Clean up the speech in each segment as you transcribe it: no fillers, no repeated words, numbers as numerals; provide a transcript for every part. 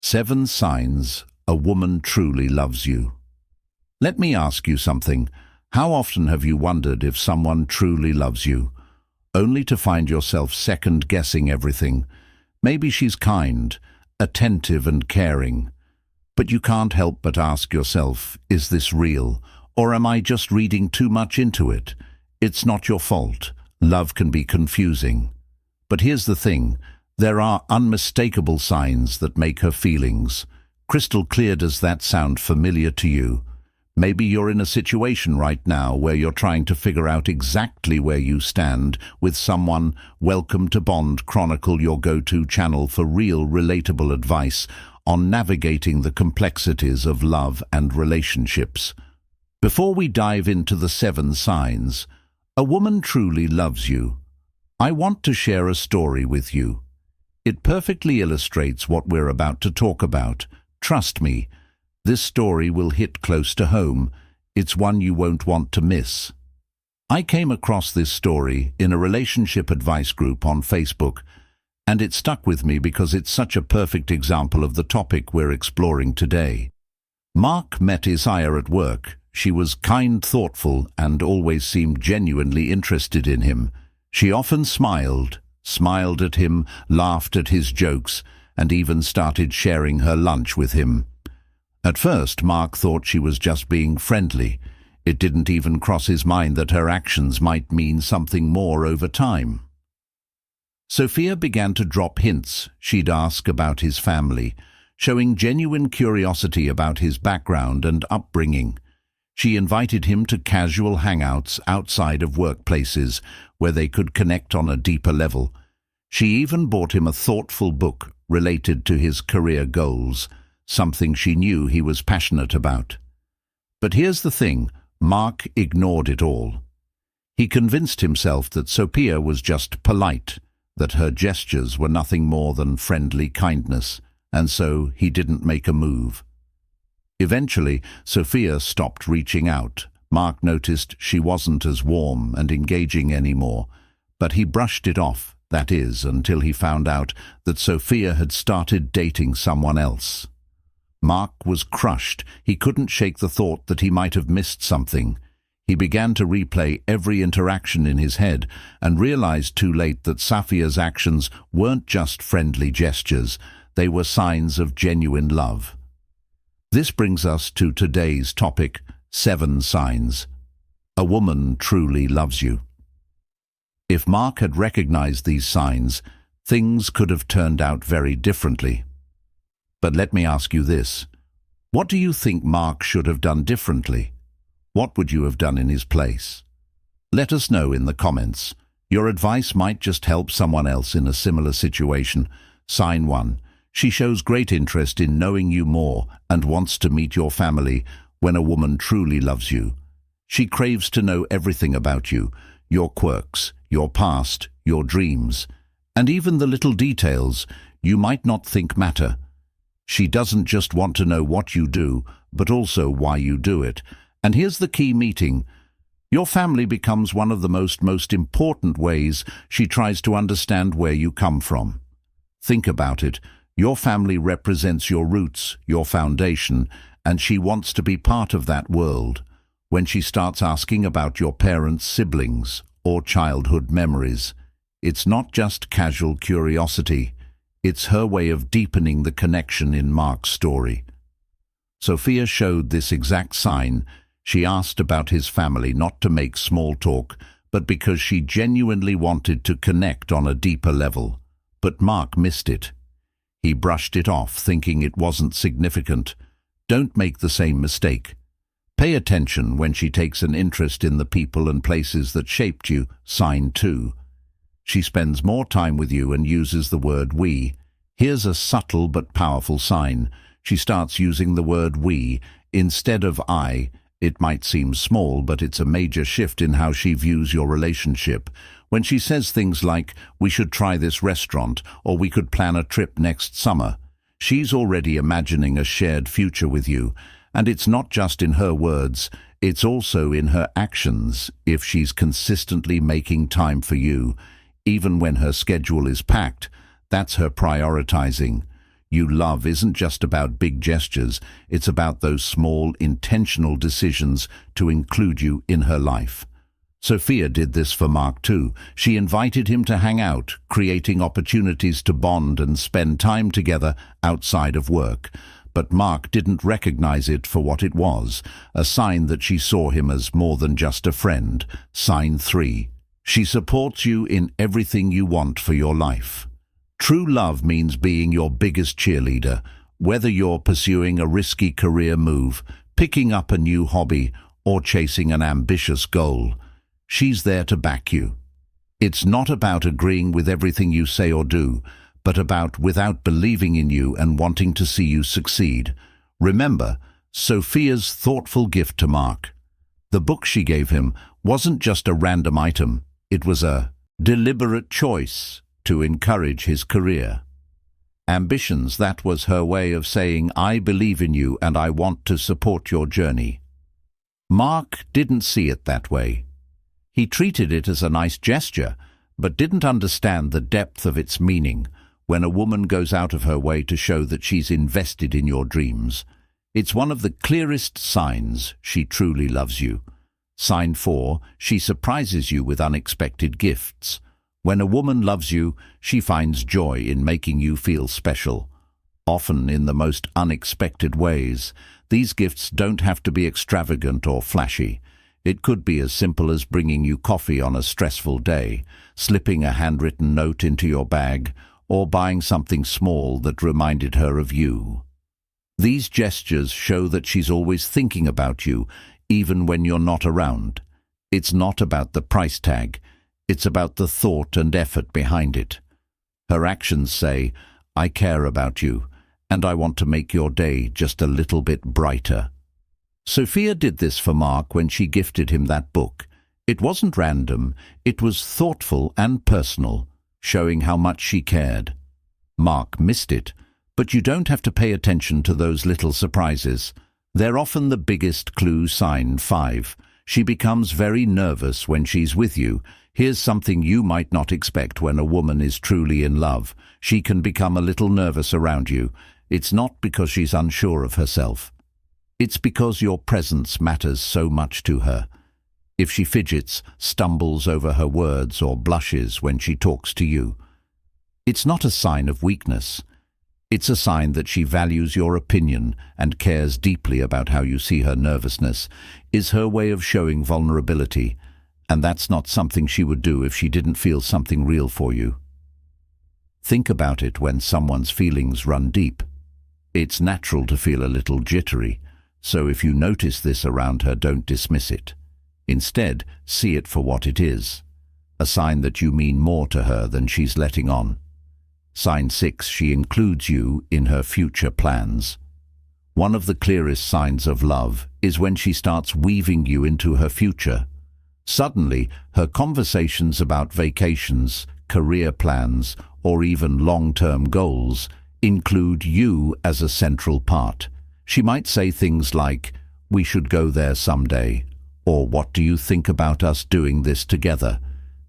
7 signs a woman truly loves you. Let me ask you something. How often have you wondered if someone truly loves you, only to find yourself second-guessing everything? Maybe she's kind, attentive and caring, but you can't help but ask yourself, is this real, or am I just reading too much into it? It's not your fault. Love can be confusing. But here's the thing. There are unmistakable signs that make her feelings crystal clear. Does that sound familiar to you? Maybe you're in a situation right now where you're trying to figure out exactly where you stand with someone. Welcome to Bond Chronicle, your go-to channel for real, relatable advice on navigating the complexities of love and relationships. Before we dive into the 7 signs a woman truly loves you, I want to share a story with you. It perfectly illustrates what we're about to talk about. Trust me, this story will hit close to home. It's one you won't want to miss. I came across this story in a relationship advice group on Facebook, and it stuck with me because it's such a perfect example of the topic we're exploring today. Mark met Isaiah at work. She was kind, thoughtful, and always seemed genuinely interested in him. She often smiled at him, laughed at his jokes, and even started sharing her lunch with him. At first, Mark thought she was just being friendly. It didn't even cross his mind that her actions might mean something more over time. Sophia began to drop hints. She'd ask about his family, showing genuine curiosity about his background and upbringing. She invited him to casual hangouts outside of workplaces where they could connect on a deeper level. She even bought him a thoughtful book related to his career goals, something she knew he was passionate about. But here's the thing, Mark ignored it all. He convinced himself that Sophia was just polite, that her gestures were nothing more than friendly kindness, and so he didn't make a move. Eventually, Sophia stopped reaching out. Mark noticed she wasn't as warm and engaging anymore, but he brushed it off, that is, until he found out that Sophia had started dating someone else. Mark was crushed. He couldn't shake the thought that he might have missed something. He began to replay every interaction in his head and realized too late that Sophia's actions weren't just friendly gestures, they were signs of genuine love. This brings us to today's topic, 7 signs a woman truly loves you. If Mark had recognized these signs, things could have turned out very differently. But let me ask you this. What do you think Mark should have done differently? What would you have done in his place? Let us know in the comments. Your advice might just help someone else in a similar situation. Sign 1. She shows great interest in knowing you more and wants to meet your family. When a woman truly loves you, she craves to know everything about you, your quirks, your past, your dreams, and even the little details you might not think matter. She doesn't just want to know what you do, but also why you do it. And here's the key meeting. Your family becomes one of the most important ways she tries to understand where you come from. Think about it. Your family represents your roots, your foundation, and she wants to be part of that world. When she starts asking about your parents, siblings, or childhood memories, it's not just casual curiosity. It's her way of deepening the connection in Mark's story. Sophia showed this exact sign. She asked about his family not to make small talk, but because she genuinely wanted to connect on a deeper level. But Mark missed it. He brushed it off, thinking it wasn't significant. Don't make the same mistake. Pay attention when she takes an interest in the people and places that shaped you. Sign 2. She spends more time with you and uses the word we. Here's a subtle but powerful sign. She starts using the word we instead of I. It might seem small, but it's a major shift in how she views your relationship. When she says things like, "We should try this restaurant," or "We could plan a trip next summer," she's already imagining a shared future with you. And it's not just in her words, it's also in her actions. If she's consistently making time for you, even when her schedule is packed, that's her prioritizing. you love isn't just about big gestures, it's about those small, intentional decisions to include you in her life. Sophia did this for Mark too. She invited him to hang out, creating opportunities to bond and spend time together outside of work. But Mark didn't recognize it for what it was, a sign that she saw him as more than just a friend. Sign 3. She supports you in everything you want for your life. True love means being your biggest cheerleader, whether you're pursuing a risky career move, picking up a new hobby, or chasing an ambitious goal. She's there to back you. It's not about agreeing with everything you say or do, but about without believing in you and wanting to see you succeed. Remember, Sophia's thoughtful gift to Mark. The book she gave him wasn't just a random item, it was a deliberate choice to encourage his career. Ambitions, that was her way of saying, I believe in you and I want to support your journey. Mark didn't see it that way. He treated it as a nice gesture, but didn't understand the depth of its meaning when a woman goes out of her way to show that she's invested in your dreams. It's one of the clearest signs she truly loves you. Sign 4, she surprises you with unexpected gifts. When a woman loves you, she finds joy in making you feel special, often in the most unexpected ways. These gifts don't have to be extravagant or flashy. It could be as simple as bringing you coffee on a stressful day, slipping a handwritten note into your bag, or buying something small that reminded her of you. These gestures show that she's always thinking about you, even when you're not around. It's not about the price tag. It's about the thought and effort behind it. Her actions say, I care about you, and I want to make your day just a little bit brighter. Sophia did this for Mark when she gifted him that book. It wasn't random, it was thoughtful and personal, showing how much she cared. Mark missed it, but you don't have to pay attention to those little surprises. They're often the biggest clue. Sign 5. She becomes very nervous when she's with you. Here's something you might not expect when a woman is truly in love. She can become a little nervous around you. It's not because she's unsure of herself. It's because your presence matters so much to her. If she fidgets, stumbles over her words, or blushes when she talks to you, it's not a sign of weakness. It's a sign that she values your opinion and cares deeply about how you see her. Nervousness is her way of showing vulnerability, and that's not something she would do if she didn't feel something real for you. Think about it when someone's feelings run deep. It's natural to feel a little jittery, so if you notice this around her, don't dismiss it. Instead, see it for what it is, a sign that you mean more to her than she's letting on. Sign 6, she includes you in her future plans. One of the clearest signs of love is when she starts weaving you into her future. Suddenly, her conversations about vacations, career plans, or even long-term goals include you as a central part. She might say things like, "We should go there someday," or "What do you think about us doing this together?"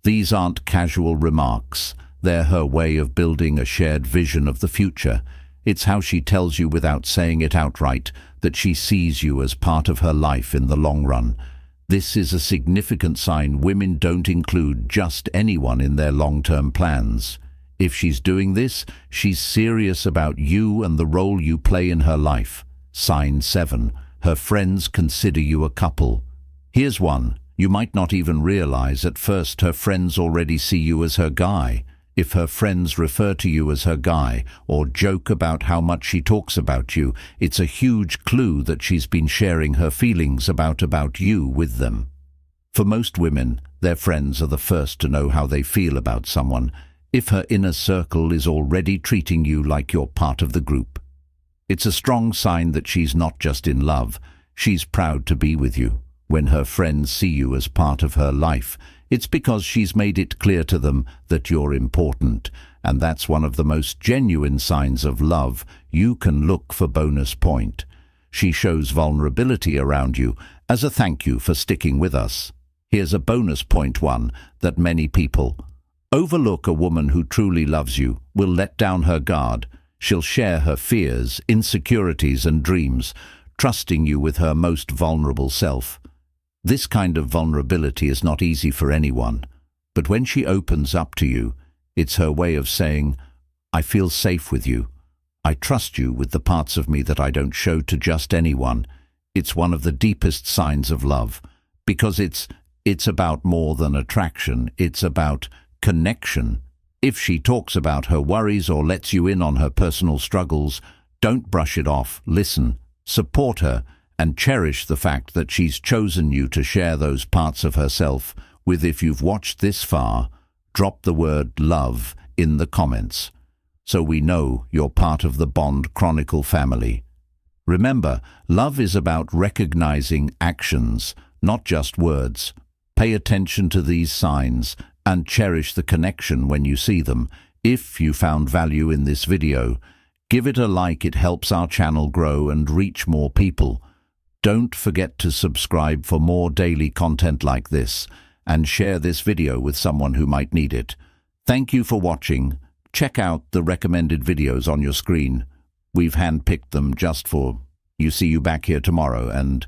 These aren't casual remarks. They're her way of building a shared vision of the future. It's how she tells you without saying it outright that she sees you as part of her life in the long run. This is a significant sign. Women don't include just anyone in their long-term plans. If she's doing this, she's serious about you and the role you play in her life. Sign 7. Her friends consider you a couple. Here's one. You might not even realize at first her friends already see you as her guy. If her friends refer to you as her guy or joke about how much she talks about you, it's a huge clue that she's been sharing her feelings about you with them. For most women, their friends are the first to know how they feel about someone. If her inner circle is already treating you like you're part of the group, it's a strong sign that she's not just in love, she's proud to be with you. When her friends see you as part of her life, it's because she's made it clear to them that you're important, and that's one of the most genuine signs of love. You can look for bonus point. She shows vulnerability around you as a thank you for sticking with us. Here's a bonus point one that many people overlook. A woman who truly loves you will let down her guard. She'll share her fears, insecurities and dreams, trusting you with her most vulnerable self. This kind of vulnerability is not easy for anyone, but when she opens up to you, it's her way of saying, "I feel safe with you. I trust you with the parts of me that I don't show to just anyone." It's one of the deepest signs of love, because it's about more than attraction, it's about connection. If she talks about her worries or lets you in on her personal struggles, don't brush it off. Listen, support her, and cherish the fact that she's chosen you to share those parts of herself with. If you've watched this far, drop the word love in the comments, so we know you're part of the Bond Chronicle family. Remember, love is about recognizing actions, not just words. Pay attention to these signs and cherish the connection when you see them. If you found value in this video, give it a like. It helps our channel grow and reach more people. Don't forget to subscribe for more daily content like this, and share this video with someone who might need it. Thank you for watching. Check out the recommended videos on your screen. We've handpicked them just for you. See you back here tomorrow, and